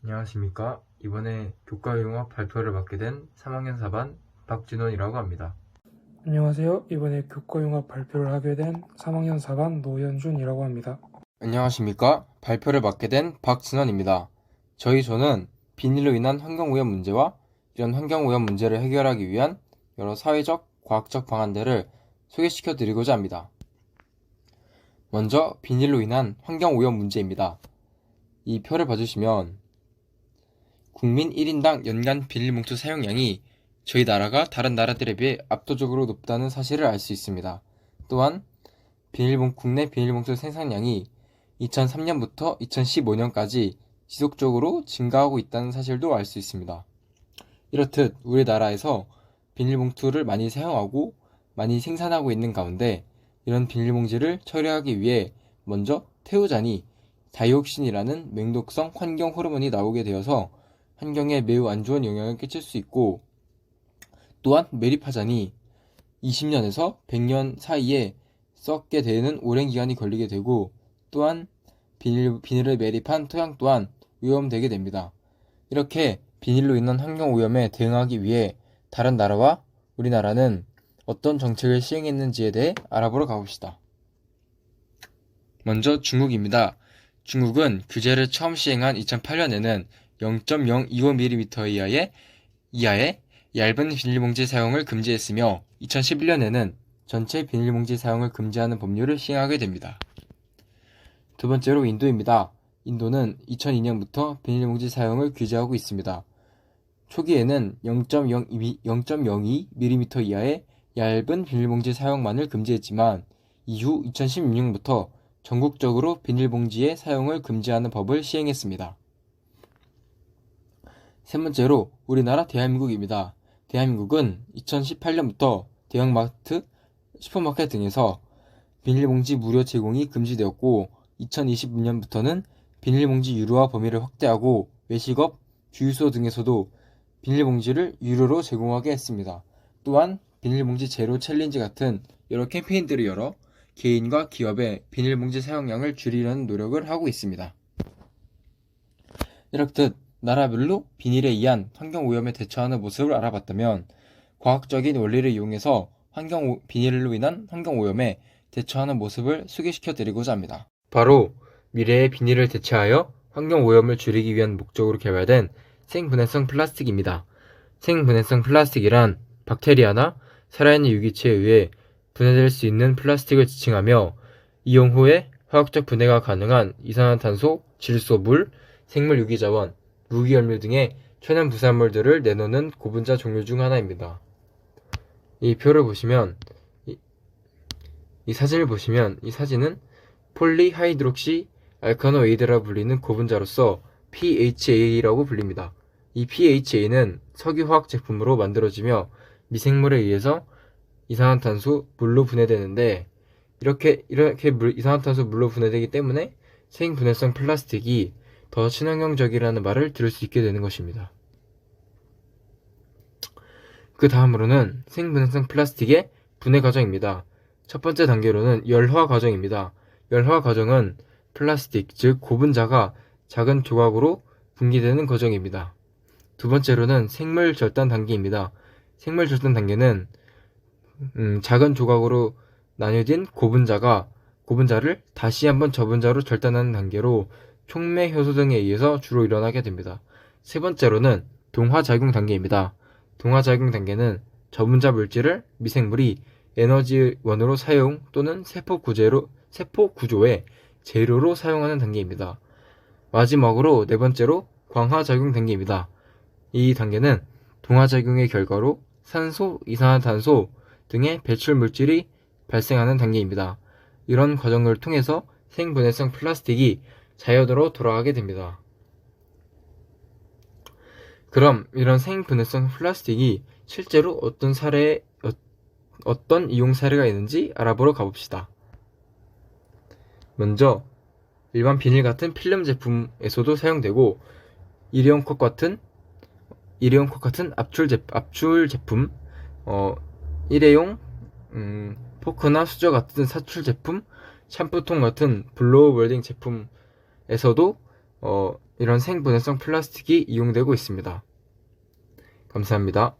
안녕하십니까. 이번에 교과용어 발표를 맡게 된 3학년 4반 박진원이라고 합니다. 안녕하세요. 이번에 교과용합 발표를 하게 된 3학년 4반 노현준이라고 합니다. 안녕하십니까. 발표를 맡게 된 박진원입니다. 저는 비닐로 인한 환경오염 문제와 이런 환경오염 문제를 해결하기 위한 여러 사회적, 과학적 방안들을 소개시켜 드리고자 합니다. 먼저 비닐로 인한 환경오염 문제입니다. 이 표를 봐주시면 국민 1인당 연간 비닐봉투 사용량이 저희 나라가 다른 나라들에 비해 압도적으로 높다는 사실을 알 수 있습니다. 또한 국내 비닐봉투 생산량이 2003년부터 2015년까지 지속적으로 증가하고 있다는 사실도 알 수 있습니다. 이렇듯 우리나라에서 비닐봉투를 많이 사용하고 많이 생산하고 있는 가운데 이런 비닐봉지를 처리하기 위해 먼저 태우자니 다이옥신이라는 맹독성 환경 호르몬이 나오게 되어서 환경에 매우 안 좋은 영향을 끼칠 수 있고, 또한 매립하자니 20년에서 100년 사이에 썩게 되는 오랜 기간이 걸리게 되고, 또한 비닐을 매립한 토양 또한 오염되게 됩니다. 이렇게 비닐로 인한 환경 오염에 대응하기 위해 다른 나라와 우리나라는 어떤 정책을 시행했는지에 대해 알아보러 가봅시다. 먼저 중국입니다. 중국은 규제를 처음 시행한 2008년에는 0.025mm 이하의 얇은 비닐봉지 사용을 금지했으며 2011년에는 전체 비닐봉지 사용을 금지하는 법률을 시행하게 됩니다. 두 번째로 인도입니다. 인도는 2002년부터 비닐봉지 사용을 규제하고 있습니다. 초기에는 0.02mm 이하의 얇은 비닐봉지 사용만을 금지했지만 이후 2016년부터 전국적으로 비닐봉지의 사용을 금지하는 법을 시행했습니다. 세 번째로 우리나라 대한민국입니다. 대한민국은 2018년부터 대형마트, 슈퍼마켓 등에서 비닐봉지 무료 제공이 금지되었고 2026년부터는 비닐봉지 유료화 범위를 확대하고 외식업, 주유소 등에서도 비닐봉지를 유료로 제공하게 했습니다. 또한 비닐봉지 제로 챌린지 같은 여러 캠페인들을 열어 개인과 기업의 비닐봉지 사용량을 줄이려는 노력을 하고 있습니다. 이렇듯 나라별로 비닐에 의한 환경오염에 대처하는 모습을 알아봤다면 과학적인 원리를 이용해서 비닐로 인한 환경오염에 대처하는 모습을 소개시켜 드리고자 합니다. 바로 미래의 비닐을 대체하여 환경오염을 줄이기 위한 목적으로 개발된 생분해성 플라스틱입니다. 생분해성 플라스틱이란 박테리아나 살아있는 유기체에 의해 분해될 수 있는 플라스틱을 지칭하며 이용 후에 화학적 분해가 가능한 이산화탄소, 질소, 물, 생물 유기자원, 무기염료 등의 천연 부산물들을 내놓는 고분자 종류 중 하나입니다. 이 표를 보시면 이 사진을 보시면 이 사진은 폴리하이드록시 알카노에이드라 불리는 고분자로서 PHA라고 불립니다. 이 PHA는 석유화학 제품으로 만들어지며 미생물에 의해서 이산화탄소, 물로 분해되는데 이렇게 이산화탄소, 물로 분해되기 때문에 생분해성 플라스틱이 더 친환경적이라는 말을 들을 수 있게 되는 것입니다. 그 다음으로는 생분해성 플라스틱의 분해 과정입니다. 첫 번째 단계로는 열화 과정입니다. 열화 과정은 플라스틱, 즉 고분자가 작은 조각으로 분기되는 과정입니다. 두 번째로는 생물 절단 단계입니다. 생물 절단 단계는 작은 조각으로 나뉘어진 고분자를 다시 한번 저분자로 절단하는 단계로 촉매 효소 등에 의해서 주로 일어나게 됩니다. 세 번째로는 동화작용 단계입니다. 동화작용 단계는 저분자 물질을 미생물이 에너지원으로 사용 또는 세포 구조의 재료로 사용하는 단계입니다. 마지막으로 네 번째로 광화작용 단계입니다. 이 단계는 동화작용의 결과로 산소, 이산화탄소 등의 배출 물질이 발생하는 단계입니다. 이런 과정을 통해서 생분해성 플라스틱이 자연으로 돌아가게 됩니다. 그럼 이런 생분해성 플라스틱이 실제로 어떤 이용 사례가 있는지 알아보러 가봅시다. 먼저 일반 비닐 같은 필름 제품에서도 사용되고 일회용 컵 같은 압출 제품, 일회용 포크나 수저 같은 사출 제품, 샴푸통 같은 블로우 웰딩 제품에서도 이런 생분해성 플라스틱이 이용되고 있습니다. 감사합니다.